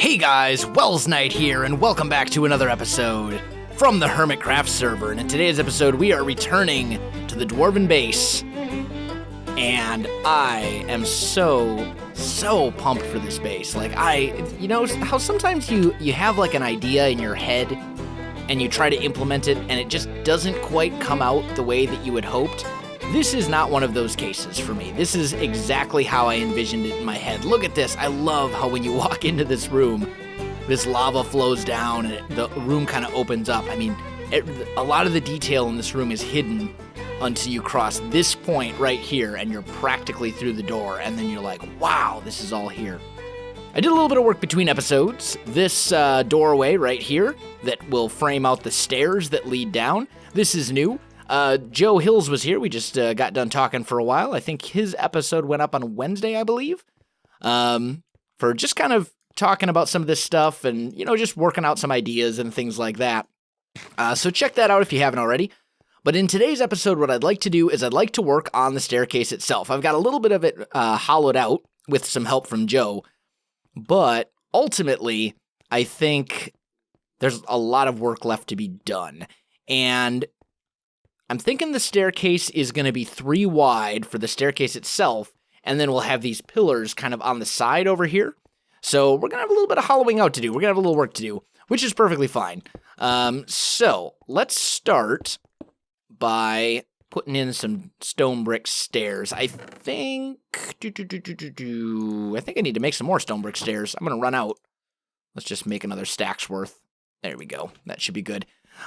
Hey guys, Welsknight here, and welcome back to another episode from the Hermitcraft server. And in today's episode, we are returning to the dwarven base, and I am so pumped for this base. Like, you know how sometimes you have like an idea in your head, and you try to implement it, and it just doesn't quite come out the way that you had hoped? This is not one of those cases for me. This is exactly how I envisioned it in my head. Look at this. I love how when you walk into this room, this lava flows down and the room kind of opens up. I mean, a lot of the detail in this room is hidden until you cross this point right here and you're practically through the door, and then you're like, wow, this is all here. I did a little bit of work between episodes. This doorway right here that will frame out the stairs that lead down, this is new. Joe Hills was here. We just got done talking for a while. I think his episode went up on Wednesday, I believe, for just kind of talking about some of this stuff and, you know, just working out some ideas and things like that. So check that out if you haven't already. But in today's episode, what I'd like to do is I'd like to work on the staircase itself. I've got a little bit of it hollowed out with some help from Joe, but ultimately, I think there's a lot of work left to be done. And I'm thinking the staircase is going to be 3 wide for the staircase itself, and then we'll have these pillars kind of on the side over here. So we're going to have a little bit of hollowing out to do. We're going to have a little work to do, which is perfectly fine. So let's start by putting in some stone brick stairs. I think I need to make some more stone brick stairs. I'm going to run out. Let's just make another stack's worth. There we go. That should be good.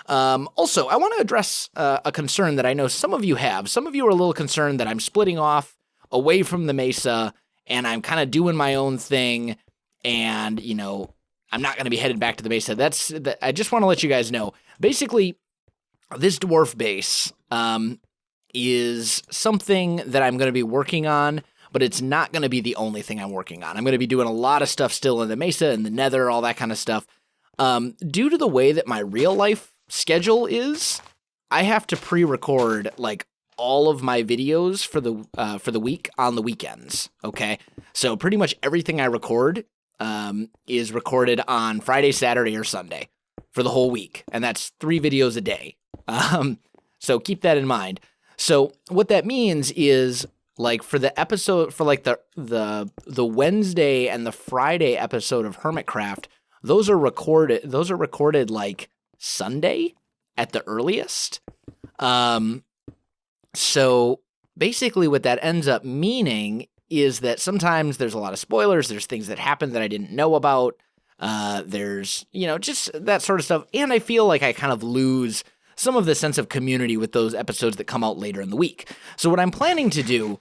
Also, I want to address a concern that I know some of you have. Some of you are a little concerned that I'm splitting off away from the mesa and I'm kind of doing my own thing, and, you know, I'm not going to be headed back to the mesa. I just want to let you guys know. Basically, this dwarf base is something that I'm going to be working on, but it's not going to be the only thing I'm working on. I'm going to be doing a lot of stuff still in the mesa and the nether, all that kind of stuff. Due to the way that my real life schedule is, I have to pre-record like all of my videos for the week on the weekends. Okay, so pretty much everything I record is recorded on Friday, Saturday, or Sunday for the whole week, and that's 3 videos a day. So keep that in mind. So what that means is, like, for the episode, for like the Wednesday and the Friday episode of Hermitcraft, those are recorded like Sunday at the earliest. So basically what that ends up meaning is that sometimes there's a lot of spoilers, there's things that happen that I didn't know about, there's, you know, just that sort of stuff, and I feel like I kind of lose some of the sense of community with those episodes that come out later in the week. So what I'm planning to do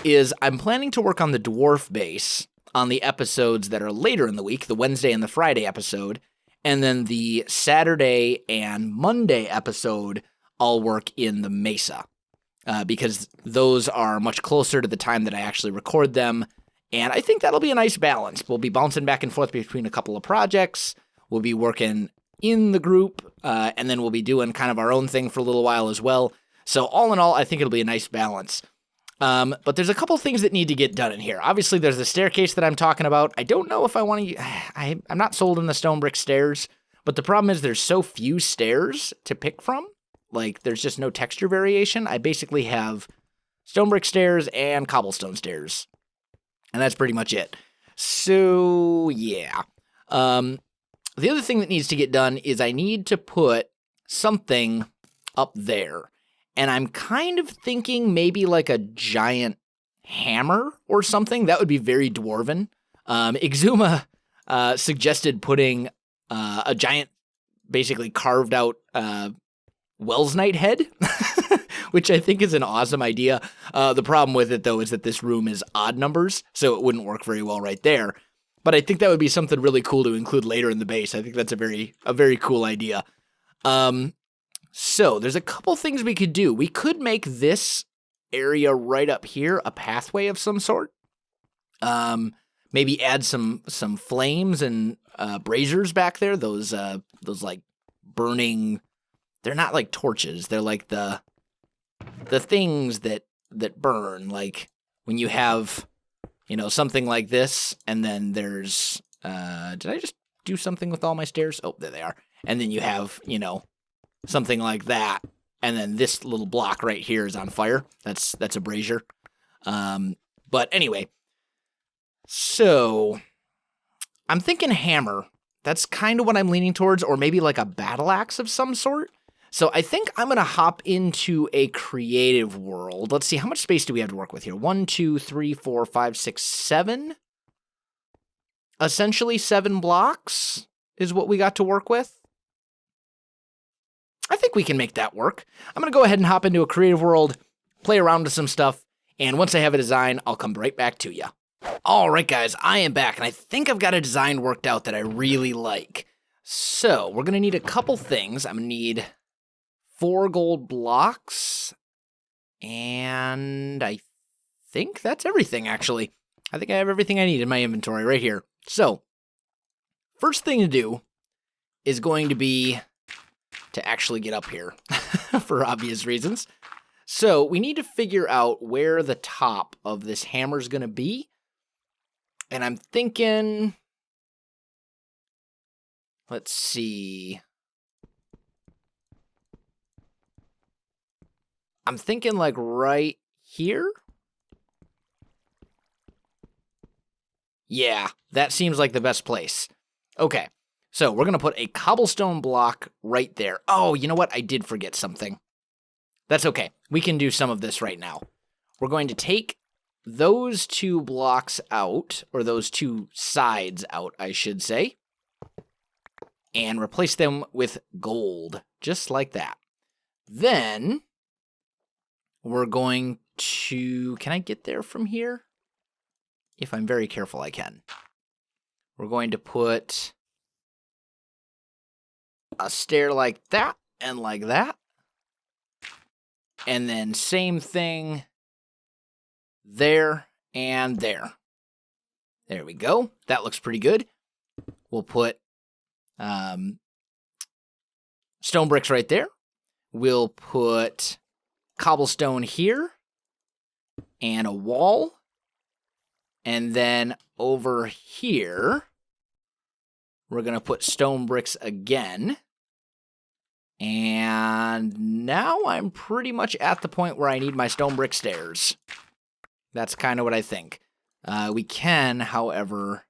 is I'm planning to work on the dwarf base on the episodes that are later in the week, the Wednesday and the Friday episode, and then the Saturday and Monday episode, I'll work in the mesa, because those are much closer to the time that I actually record them, and I think that'll be a nice balance. We'll be bouncing back and forth between a couple of projects, we'll be working in the group, and then we'll be doing kind of our own thing for a little while as well. So all in all, I think it'll be a nice balance. But there's a couple things that need to get done in here. Obviously, there's the staircase that I'm talking about. I don't know if I want to... I'm not sold on the stone brick stairs, but the problem is there's so few stairs to pick from. Like, there's just no texture variation. I basically have stone brick stairs and cobblestone stairs, and that's pretty much it. So, yeah. The other thing that needs to get done is I need to put something up there. And I'm kind of thinking maybe like a giant hammer or something. That would be very dwarven. Exuma suggested putting a giant, basically carved out Welsknight head, which I think is an awesome idea. The problem with it, though, is that this room is odd numbers, so it wouldn't work very well right there. But I think that would be something really cool to include later in the base. I think that's a very cool idea. So there's a couple things we could do. We could make this area right up here a pathway of some sort. Maybe add some flames and braziers back there. Those like burning. They're not like torches. They're like the things that burn. Like when you have, you know, something like this, and then there's Did I just do something with all my stairs? Oh, there they are. And then you have, you know, something like that. And then this little block right here is on fire. That's a brazier. But anyway, so I'm thinking hammer. That's kind of what I'm leaning towards, or maybe like a battle axe of some sort. So I think I'm going to hop into a creative world. Let's see, how much space do we have to work with here? 1, 2, 3, 4, 5, 6, 7. Essentially 7 blocks is what we got to work with. I think we can make that work. I'm going to go ahead and hop into a creative world, play around with some stuff, and once I have a design, I'll come right back to you. All right, guys, I am back, and I think I've got a design worked out that I really like. So we're going to need a couple things. I'm going to need 4 gold blocks, and I think that's everything, actually. I think I have everything I need in my inventory right here. So, first thing to do is going to be to actually get up here, for obvious reasons. So, we need to figure out where the top of this hammer is going to be, and I'm thinking, let's see, I'm thinking like right here. Yeah, that seems like the best place. Okay, so we're going to put a cobblestone block right there. Oh, you know what? I did forget something. That's okay. We can do some of this right now. We're going to take those 2 blocks out, or those 2 sides out, I should say, and replace them with gold, just like that. Then we're going to... Can I get there from here? If I'm very careful, I can. We're going to put a stair like that and like that. And then same thing there and there. There we go. That looks pretty good. We'll put stone bricks right there. We'll put cobblestone here and a wall. And then over here, we're going to put stone bricks again. And now I'm pretty much at the point where I need my stone brick stairs. That's kind of what I think. We can, however,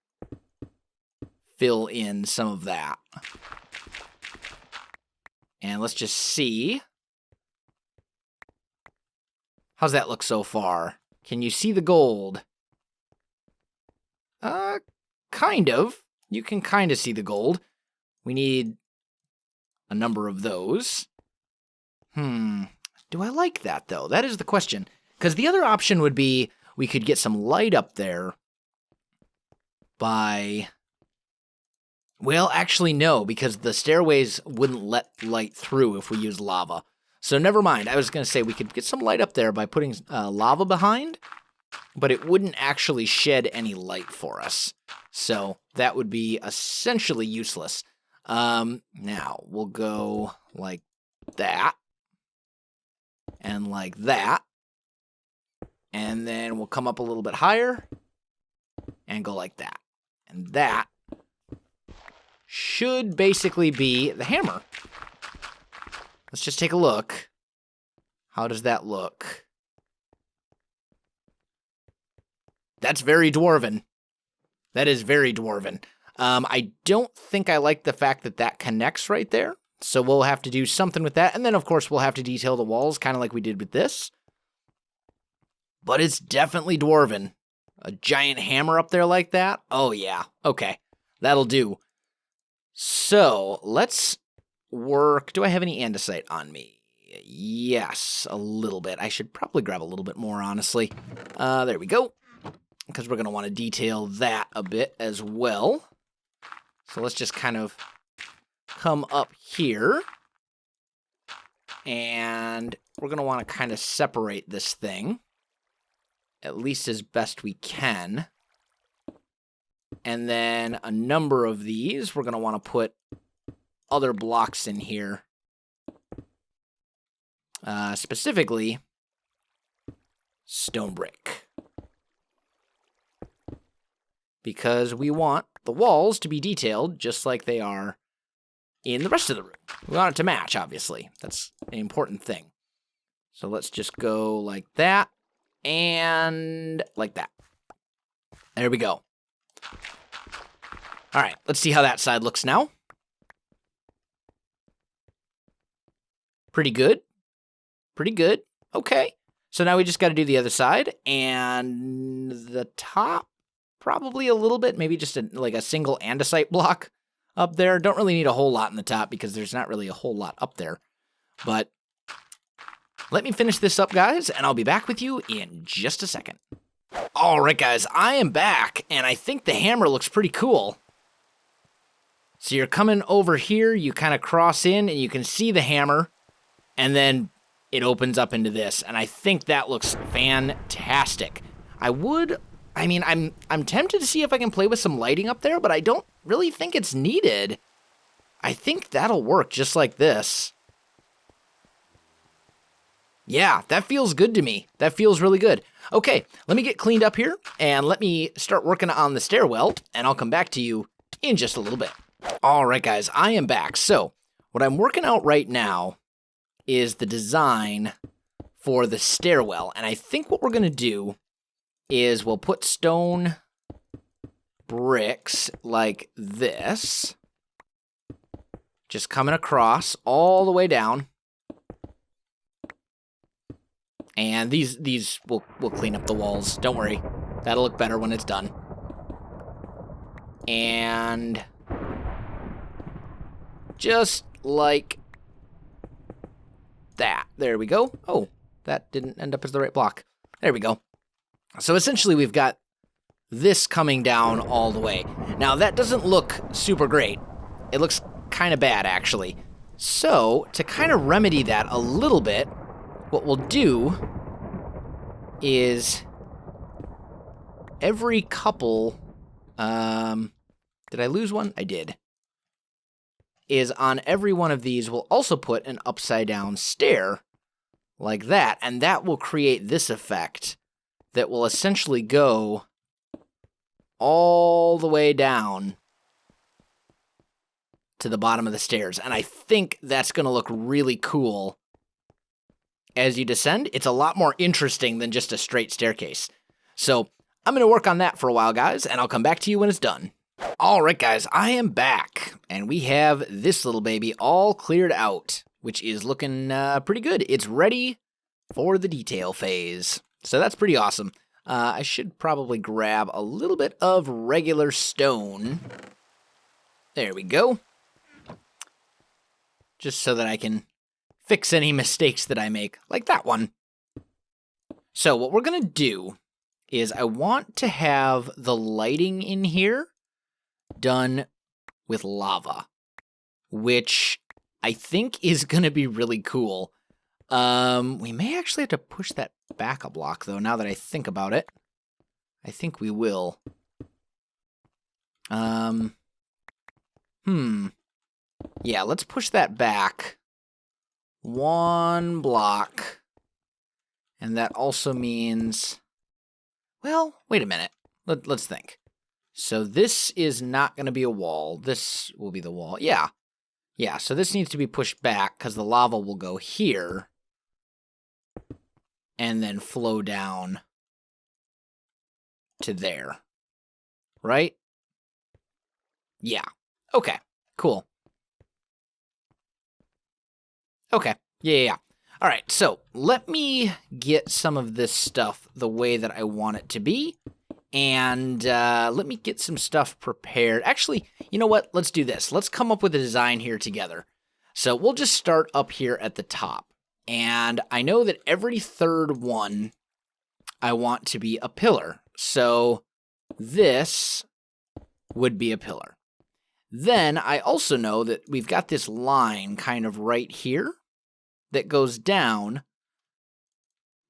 fill in some of that. And let's just see. How's that look so far? Can you see the gold? Kind of. You can kind of see the gold. We need a number of those. Do I like that, though? That is the question. Because the other option would be we could get some light up there by... Well, actually, no, because the stairways wouldn't let light through if we used lava. So never mind. I was going to say we could get some light up there by putting lava behind, but it wouldn't actually shed any light for us. So that would be essentially useless. Now, we'll go like that, and like that, and then we'll come up a little bit higher, and go like that. And that should basically be the hammer. Let's just take a look. How does that look? That's very dwarven. That is very dwarven. I don't think I like the fact that that connects right there. So we'll have to do something with that. And then, of course, we'll have to detail the walls, kind of like we did with this. But it's definitely dwarven. A giant hammer up there like that? Oh, yeah. Okay. That'll do. So, let's work... Do I have any andesite on me? Yes, a little bit. I should probably grab a little bit more, honestly. There we go. Because we're going to want to detail that a bit as well. So let's just kind of come up here. And we're going to want to kind of separate this thing. At least as best we can. And then a number of these, we're going to want to put other blocks in here. Specifically, stone brick. because we want the walls to be detailed just like they are in the rest of the room. We want it to match, obviously. That's an important thing. So let's just go like that and like that. There we go. All right, let's see how that side looks now. Pretty good. Pretty good. Okay. So now we just got to do the other side, and the top, probably a little bit, maybe just like a single andesite block up there. Don't really need a whole lot in the top because there's not really a whole lot up there. But let me finish this up, guys, and I'll be back with you in just a second. All right, guys, I am back, and I think the hammer looks pretty cool. So you're coming over here, you kind of cross in, and you can see the hammer, and then it opens up into this, and I think that looks fantastic. I'm tempted to see if I can play with some lighting up there, but I don't really think it's needed. I think that'll work just like this. Yeah, that feels good to me. That feels really good. Okay, let me get cleaned up here, and let me start working on the stairwell, and I'll come back to you in just a little bit. All right, guys, I am back. So what I'm working out right now is the design for the stairwell, and I think what we're going to do is we'll put stone bricks like this, just coming across all the way down. And these we'll clean up the walls. Don't worry. That'll look better when it's done. And just like that. There we go. Oh, that didn't end up as the right block. There we go. So essentially we've got this coming down all the way. Now that doesn't look super great. It looks kind of bad, actually. So to kind of remedy that a little bit, what we'll do is every couple, did I lose one? I did. Is on every one of these, we'll also put an upside down stair like that, and that will create this effect that will essentially go all the way down to the bottom of the stairs. And I think that's going to look really cool as you descend. It's a lot more interesting than just a straight staircase. So I'm going to work on that for a while, guys, and I'll come back to you when it's done. All right, guys, I am back, and we have this little baby all cleared out, which is looking pretty good. It's ready for the detail phase. So that's pretty awesome. I should probably grab a little bit of regular stone. There we go. Just so that I can fix any mistakes that I make, like that one. So what we're going to do is I want to have the lighting in here done with lava, which I think is going to be really cool. We may actually have to push that back a block, though, now that I think about it. I think we will. Yeah, let's push that back one block. And that also means, well, wait a minute. Let's think. So this is not going to be a wall. This will be the wall. Yeah. Yeah, so this needs to be pushed back because the lava will go here and then flow down to there. Right? Yeah. Okay, cool. Okay, yeah. All right, so let me get some of this stuff the way that I want it to be. And let me get some stuff prepared. Actually, you know what? Let's do this. Let's come up with a design here together. So we'll just start up here at the top. And I know that every third one I want to be a pillar. So this would be a pillar. Then I also know that we've got this line kind of right here that goes down.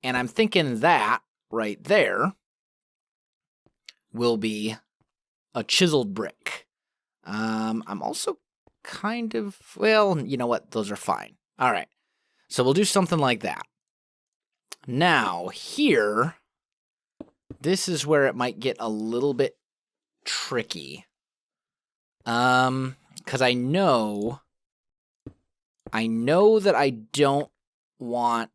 And I'm thinking that right there will be a chiseled brick. I'm also kind of, well, you know what? Those are fine. All right. So we'll do something like that. Now, here, this is where it might get a little bit tricky. Because I know that I don't want,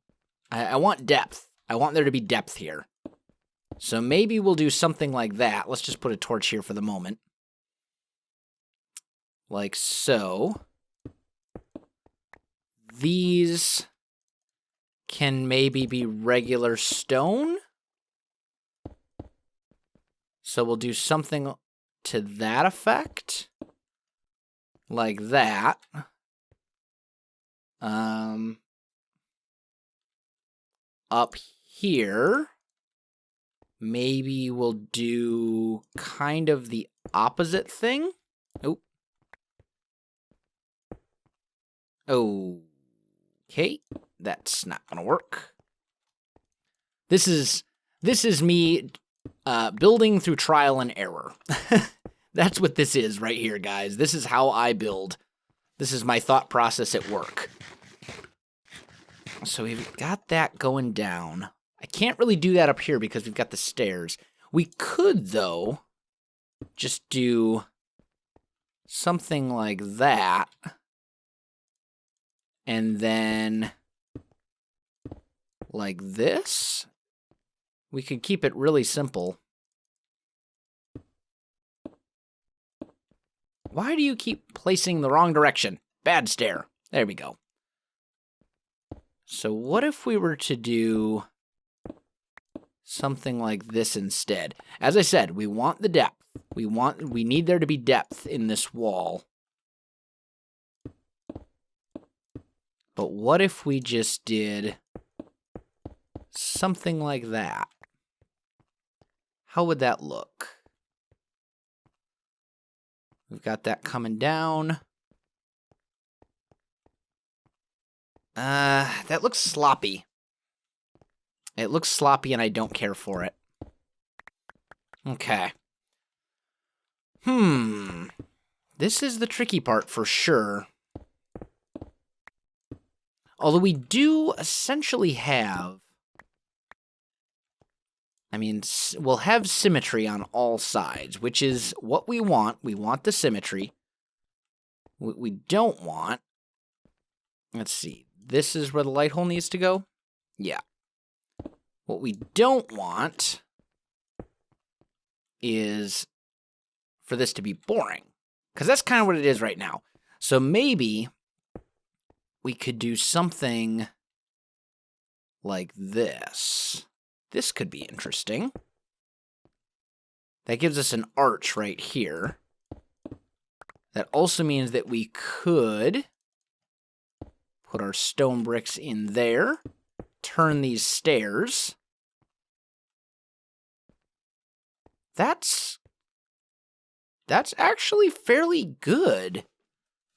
I want depth. I want there to be depth here. So maybe we'll do something like that. Let's just put a torch here for the moment. Like so. These can maybe be regular stone. So we'll do something to that effect. Like that. Up here, maybe we'll do kind of the opposite thing. Oh. Okay, that's not gonna work. This is me building through trial and error. That's what this is right here, guys. This is how I build. This is my thought process at work. So we've got that going down. I can't really do that up here because we've got the stairs. We could, though, just do something like that. And then like this. We could keep it really simple. Why do you keep placing the wrong direction? Bad stair. There we go. So what if we were to do something like this instead? As I said, we want the depth. We need there to be depth in this wall. But what if we just did something like that? How would that look? We've got that coming down. That looks sloppy. It looks sloppy and I don't care for it. Okay. This is the tricky part for sure. Although we do essentially have... I mean, we'll have symmetry on all sides, which is what we want. We want the symmetry. What we don't want... Let's see. This is where the light hole needs to go? Yeah. What we don't want is for this to be boring. Because that's kind of what it is right now. So maybe we could do something like this. This could be interesting. That gives us an arch right here. That also means that we could put our stone bricks in there, turn these stairs. That's actually fairly good.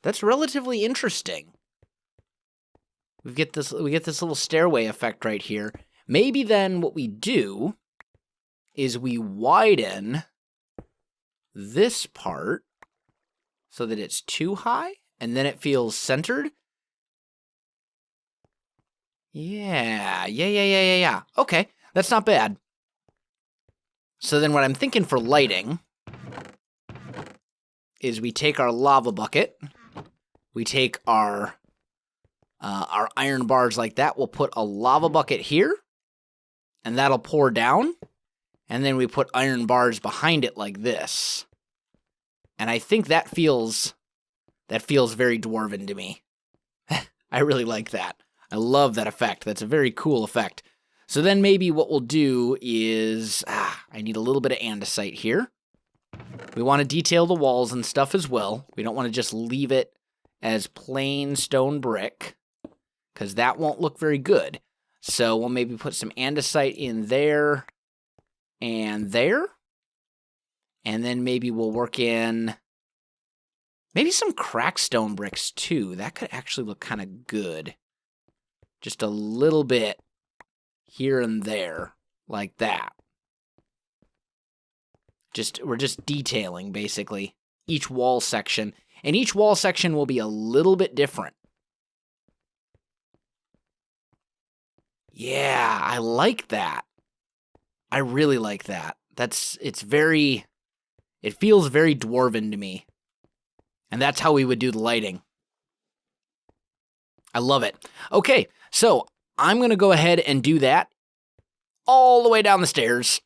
That's relatively interesting. We get this little stairway effect right here. Maybe then what we do is we widen this part so that it's too high, and then it feels centered. Yeah. Okay, that's not bad. So then what I'm thinking for lighting is we take our lava bucket, we take our iron bars like that, we'll put a lava bucket here, and that'll pour down, and then we put iron bars behind it like this. And I think that feels very dwarven to me. I really like that. I love that effect. That's a very cool effect. So then maybe what we'll do is, I need a little bit of andesite here. We want to detail the walls and stuff as well. We don't want to just leave it as plain stone brick, because that won't look very good. So we'll maybe put some andesite in there and there. And then maybe we'll work in maybe some cracked stone bricks too. That could actually look kind of good. Just a little bit here and there, like that. We're just detailing, basically, each wall section. And each wall section will be a little bit different. Yeah, I like that. I really like that. It's very It feels very dwarven to me. And that's how we would do the lighting. I love it. Okay, so I'm going to go ahead and do that all the way down the stairs.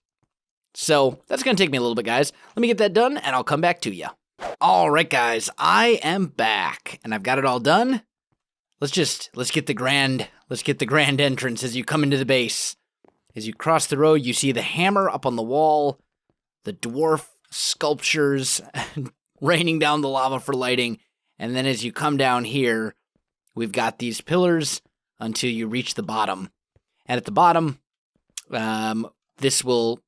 So that's going to take me a little bit, guys. Let me get that done, and I'll come back to you. All right, guys, I am back, and I've got it all done. Let's get the grand entrance as you come into the base. As you cross the road, you see the hammer up on the wall, the dwarf sculptures raining down the lava for lighting, and then as you come down here, we've got these pillars until you reach the bottom. And at the bottom, this will,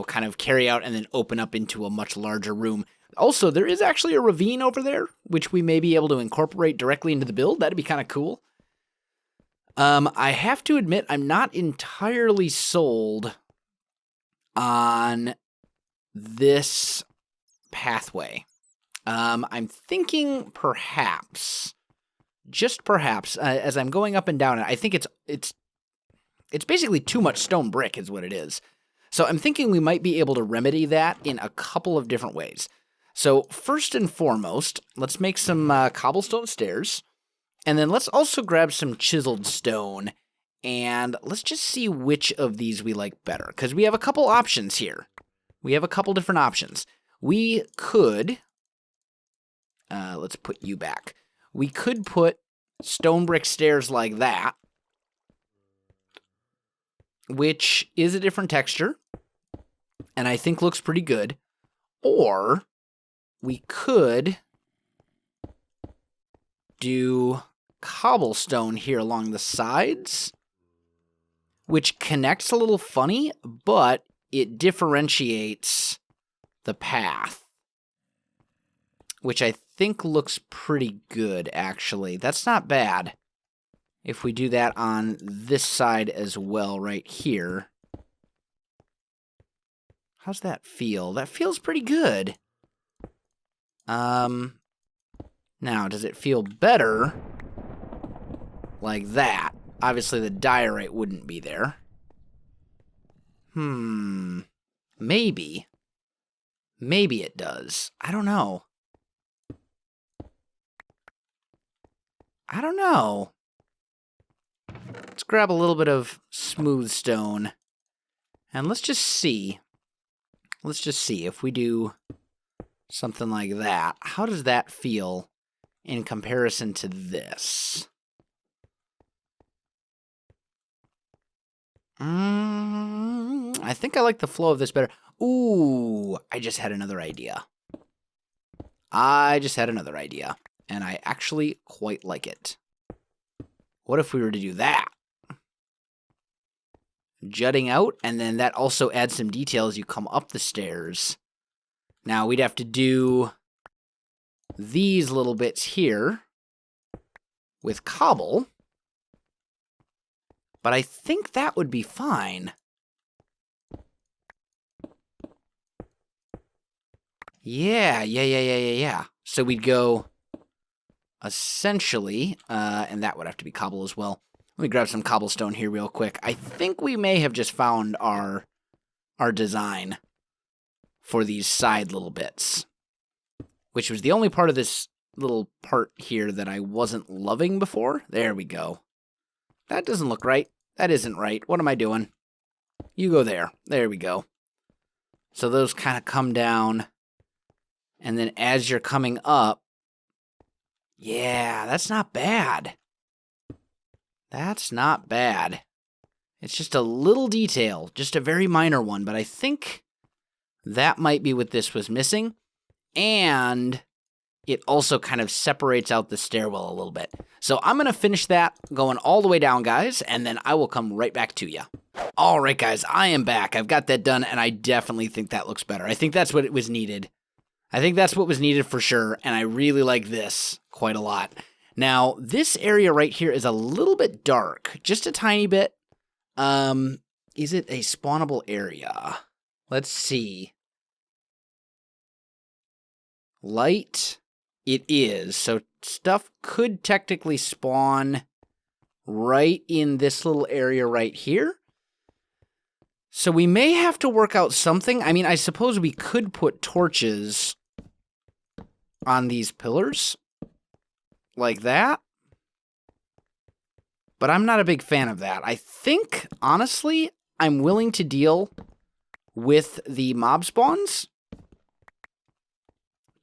kind of carry out and then open up into a much larger room. Also, there is actually a ravine over there, which we may be able to incorporate directly into the build. That'd be kind of cool. I have to admit, I'm not entirely sold on this pathway. I'm thinking perhaps, just perhaps, as I'm going up and down, I think it's basically too much stone brick is what it is. So I'm thinking we might be able to remedy that in a couple of different ways. So first and foremost, let's make some cobblestone stairs. And then let's also grab some chiseled stone. And let's just see which of these we like better. Because we have a couple options here. We have a couple different options. We could... let's put you back. We could put stone brick stairs like that, which is a different texture, and I think looks pretty good. Or we could do cobblestone here along the sides, which connects a little funny, but it differentiates the path, which I think looks pretty good, actually. That's not bad. If we do that on this side as well, right here. How's that feel? That feels pretty good. Now, does it feel better like that? Obviously, the diorite wouldn't be there. Maybe. Maybe it does. I don't know. Let's grab a little bit of smooth stone. And let's just see. Let's just see if we do something like that. How does that feel in comparison to this? I think I like the flow of this better. Ooh, I just had another idea. And I actually quite like it. What if we were to do that? Jutting out, and then that also adds some detail as you come up the stairs. Now, we'd have to do these little bits here with cobble, but I think that would be fine. Yeah. So we'd go essentially, and that would have to be cobble as well. Let me grab some cobblestone here real quick. I think we may have just found our design for these side little bits, which was the only part of this little part here that I wasn't loving before. There we go. That doesn't look right. That isn't right. What am I doing? You go there. There we go. So those kind of come down, and then as you're coming up, yeah, that's not bad. That's not bad. It's just a little detail, just a very minor one, but I think that might be what this was missing. And it also kind of separates out the stairwell a little bit. So I'm going to finish that going all the way down, guys, and then I will come right back to you. All right, guys, I am back. I've got that done, and I definitely think that looks better. I think that's what it was needed. I think that's what was needed for sure, and I really like this quite a lot. Now, this area right here is a little bit dark, just a tiny bit. Is it a spawnable area? Let's see. Light, it is. So stuff could technically spawn right in this little area right here. So we may have to work out something. I mean, I suppose we could put torches on these pillars like that. But I'm not a big fan of that. I think, honestly, I'm willing to deal with the mob spawns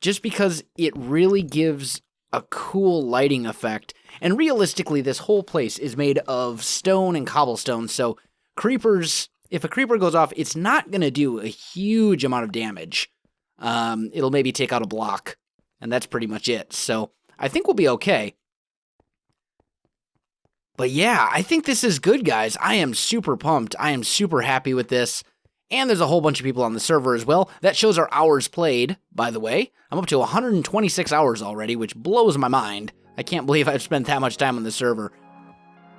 just because it really gives a cool lighting effect. And realistically, this whole place is made of stone and cobblestone, so creepers, if a creeper goes off, it's not going to do a huge amount of damage. It'll maybe take out a block, and that's pretty much it. So I think we'll be okay. But yeah, I think this is good, guys. I am super pumped. I am super happy with this. And there's a whole bunch of people on the server as well. That shows our hours played, by the way. I'm up to 126 hours already, which blows my mind. I can't believe I've spent that much time on the server.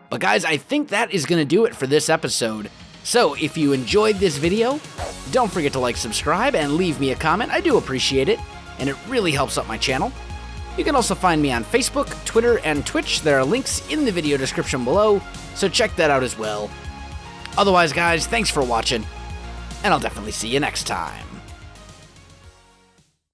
But guys, I think that is going to do it for this episode. So if you enjoyed this video, don't forget to like, subscribe, and leave me a comment. I do appreciate it, and it really helps out my channel. You can also find me on Facebook, Twitter, and Twitch. There are links in the video description below, so check that out as well. Otherwise, guys, thanks for watching, and I'll definitely see you next time.